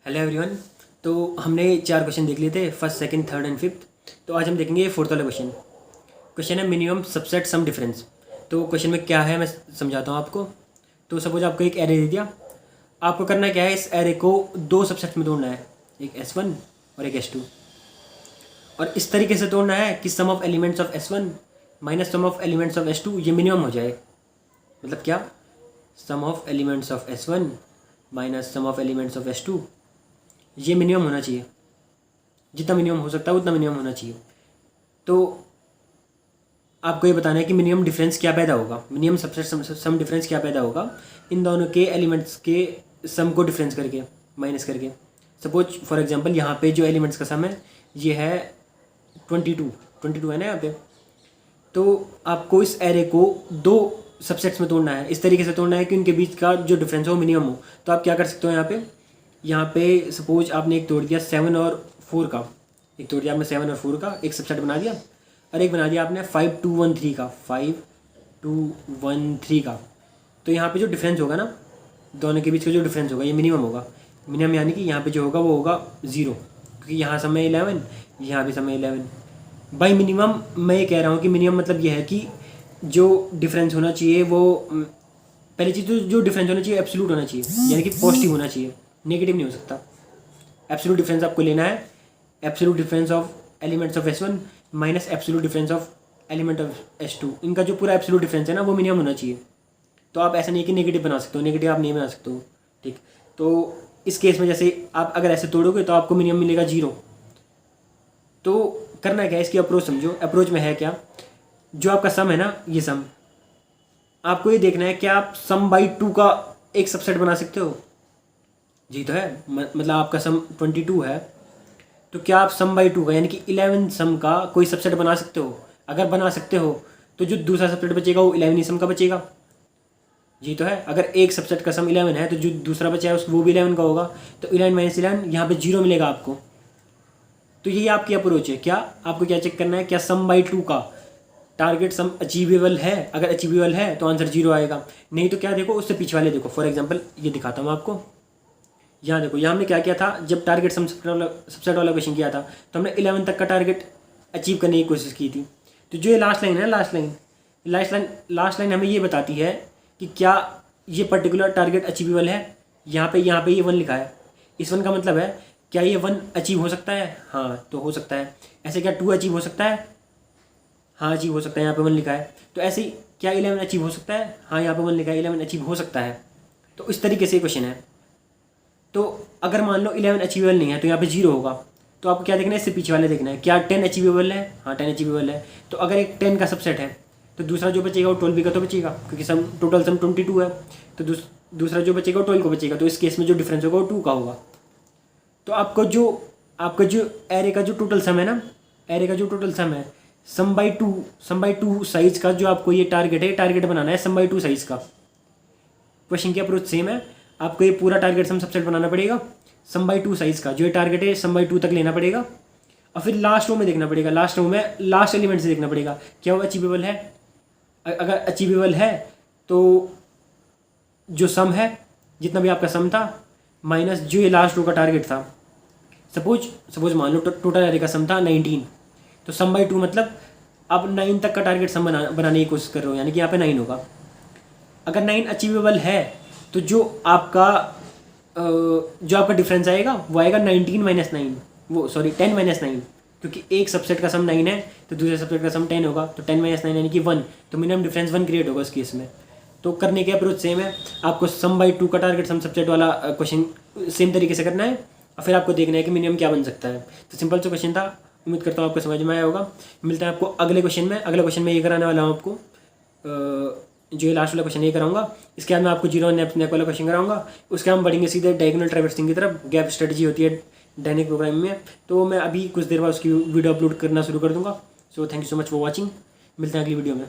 Hello everyone. तो हमने 4 question देख लिए थे, first second third and fifth. तो आज हम देखेंगे फोर्थ वाला क्वेश्चन। क्वेश्चन है मिनिमम सबसेट सम डिफरेंस। तो क्वेश्चन में क्या है मैं समझाता हूँ आपको। तो सपोज आपको एक एरे दे दिया, आपको करना क्या है, इस एरे को 2 सबसेट में तोड़ना है, एक S1 और एक S2। और इस तरीके से तोड़ना है कि sum of elements of S1 minus sum of elements of S2 ये मिनिमम हो जाए। मतलब क्या, sum of elements of S1 minus sum of elements of S2 ये मिनिमम होना चाहिए। जितना मिनिमम हो सकता है उतना मिनिमम होना चाहिए। तो आपको ये बताना है कि मिनिमम डिफरेंस क्या पैदा होगा, मिनिमम सबसेट सम डिफरेंस क्या पैदा होगा इन दोनों के एलिमेंट्स के सम को डिफरेंस करके, माइनस करके। सपोज फॉर एग्जांपल यहाँ पे जो एलिमेंट्स का सम है ये है 22 है ना यहाँ पे। तो आपको इस एरे को 2 सबसेट्स में तोड़ना है, इस तरीके से तोड़ना है कि उनके बीच का जो डिफरेंस हो मिनिमम हो। तो आप क्या कर सकते हो, यहाँ पे सपोज आपने एक तोड़ दिया 7 और 4 का, एक तोड़ दिया आपने 7 और 4 का, एक सबसेट बना दिया। और एक बना दिया आपने 5 2 1 3 का, 5 2 1 3 का। तो यहाँ पे जो डिफरेंस होगा ना, दोनों के बीच का जो डिफरेंस होगा ये मिनिमम होगा। मिनिमम यानी कि यहाँ पे जो होगा वो होगा 0, क्योंकि यहाँ समय 11, यहाँ भी समय 11। बाई मिनिमम मैं ये कह रहा हूँ कि मिनिमम मतलब ये है कि जो डिफरेंस होना चाहिए वो पहली चीज़ तो जो डिफरेंस होना चाहिए एब्सोल्यूट होना चाहिए, यानी कि पॉजिटिव होना चाहिए, नेगेटिव नहीं हो सकता। एब्सोल्यूट डिफरेंस आपको लेना है, absolute difference of elements of S1 minus absolute difference of element of S2, इनका जो पूरा एब्सोल्यूट डिफरेंस है ना वो मिनिमम होना चाहिए। तो आप ऐसा नहीं कि नेगेटिव बना सकते हो, नेगेटिव आप नहीं बना सकते हो, ठीक। तो इस केस में जैसे आप अगर ऐसे तोड़ोगे तो आपको मिनिमम मिलेगा 0। तो करना क्या है, इसकी अप्रोच समझो। अप्रोच में है क्या, जो आपका सम है ना, ये सम आपको ये देखना है क्या आप सम बाई 2 का एक सबसेट बना सकते हो। जी तो है, मतलब आपका सम 22 है, तो क्या आप सम बाई 2 का यानी कि 11 सम का कोई सबसेट बना सकते हो। अगर बना सकते हो तो जो दूसरा सबसेट बचेगा वो 11 ही सम का बचेगा। जी तो है, अगर एक सबसेट का सम 11 है तो जो दूसरा बचा है उसको वो भी 11 का होगा। तो 11 माइनस 11 यहाँ पे 0 मिलेगा आपको। तो यही आपकी अप्रोच है। क्या आपको क्या चेक करना है, क्या सम बाई 2 का टारगेट सम अचीवेबल है। अगर अचीवेबल है तो आंसर 0 आएगा, नहीं तो क्या देखो उससे पीछे वाले देखो। फॉर एग्जाम्पल ये दिखाता हूँ आपको, यहाँ देखो, यहाँ हमने क्या किया था, जब टारगेट सम सबसेट वाला क्वेश्चन किया था तो हमने 11 तक का टारगेट अचीव करने की कोशिश की थी। तो जो ये लास्ट लाइन है, लास्ट लाइन हमें ये बताती है कि क्या ये पर्टिकुलर टारगेट अचीवेबल है। यहाँ पे ये 1 लिखा है, इस 1 का मतलब है क्या ये 1 अचीव हो सकता है। हाँ तो हो सकता है। ऐसे क्या 2 अचीव हो सकता है। हाँ अचीव हो सकता है, यहाँ पे 1 लिखा है। तो ऐसे ही क्या 11 अचीव हो सकता है। हाँ यहाँ पे 1 लिखा है, 11 अचीव हो सकता है। तो इस तरीके से क्वेश्चन है। तो अगर मान लो 11 अचीवेबल नहीं है तो यहाँ पे 0 होगा। तो आपको क्या देखना है, इससे पीछे वाले देखना है, क्या 10 अचीवेबल है। हाँ 10 अचीवेबल है। तो अगर एक 10 का सबसेट है तो दूसरा जो बचेगा वो 12 का तो बचेगा, क्योंकि टोटल सम 22 है। तो दूसरा जो बचेगा वो 12 को बचेगा। तो इस केस में जो डिफरेंस होगा वो 2 का होगा। तो आपका जो एरे का जो टोटल सम है ना, एरे का जो टोटल सम है, सम बाई टू साइज का जो आपको ये टारगेट है, टारगेट बनाना है सम बाई 2 साइज का। क्वेश्चन की अप्रोच सेम है, आपको ये पूरा टारगेट सम सबसेट बनाना पड़ेगा सम बाई 2 साइज का। जो ये टारगेट है सम बाई 2 तक लेना पड़ेगा और फिर लास्ट रो में देखना पड़ेगा, लास्ट रो में लास्ट एलिमेंट से देखना पड़ेगा क्या वो अचीवेबल है। अगर अचीवेबल है तो जो सम है, जितना भी आपका सम था माइनस जो ये लास्ट रो का टारगेट था। सपोज मान लो टोटल एरे का सम था 19, तो सम बाई 2 मतलब आप 9 तक का टारगेट सम बनाने की कोशिश कर रहे हो, यानी कि यहाँ पे 9 होगा। अगर 9 अचीवेबल है तो जो आपका डिफरेंस आएगा वो आएगा 19 माइनस 9, वो सॉरी 10 माइनस 9, क्योंकि एक सबसेट का सम 9 है तो दूसरे सबसेट का सम 10 होगा। तो 10 माइनस 9 यानी कि 1, तो मिनिमम डिफरेंस 1 क्रिएट होगा उस केस में। तो करने के अप्रोच सेम है, आपको सम बाई 2 का टारगेट सम सबसेट वाला क्वेश्चन सेम तरीके से करना है और फिर आपको देखना है कि मिनिमम क्या बन सकता है। तो सिंपल सा क्वेश्चन था, उम्मीद करता हूँ आपको समझ में आया होगा। मिलता है आपको अगले क्वेश्चन में। अगले क्वेश्चन में ये कराने वाला हूँ आपको, जो ये लास्ट वाला क्वेश्चन ये कराऊंगा। इसके बाद मैं आपको जीरो नेप वाला क्वेश्चन कराऊंगा। उसके बाद हम बढ़ेंगे सीधे डायगोनल ट्रैवर्सिंग की तरफ। गैप स्ट्रेटजी होती है डायनेमिक प्रोग्रामिंग में, तो मैं अभी कुछ देर बाद उसकी वीडियो अपलोड करना शुरू कर दूंगा। So thank you so much for watching. मिलते हैं अगली वीडियो में।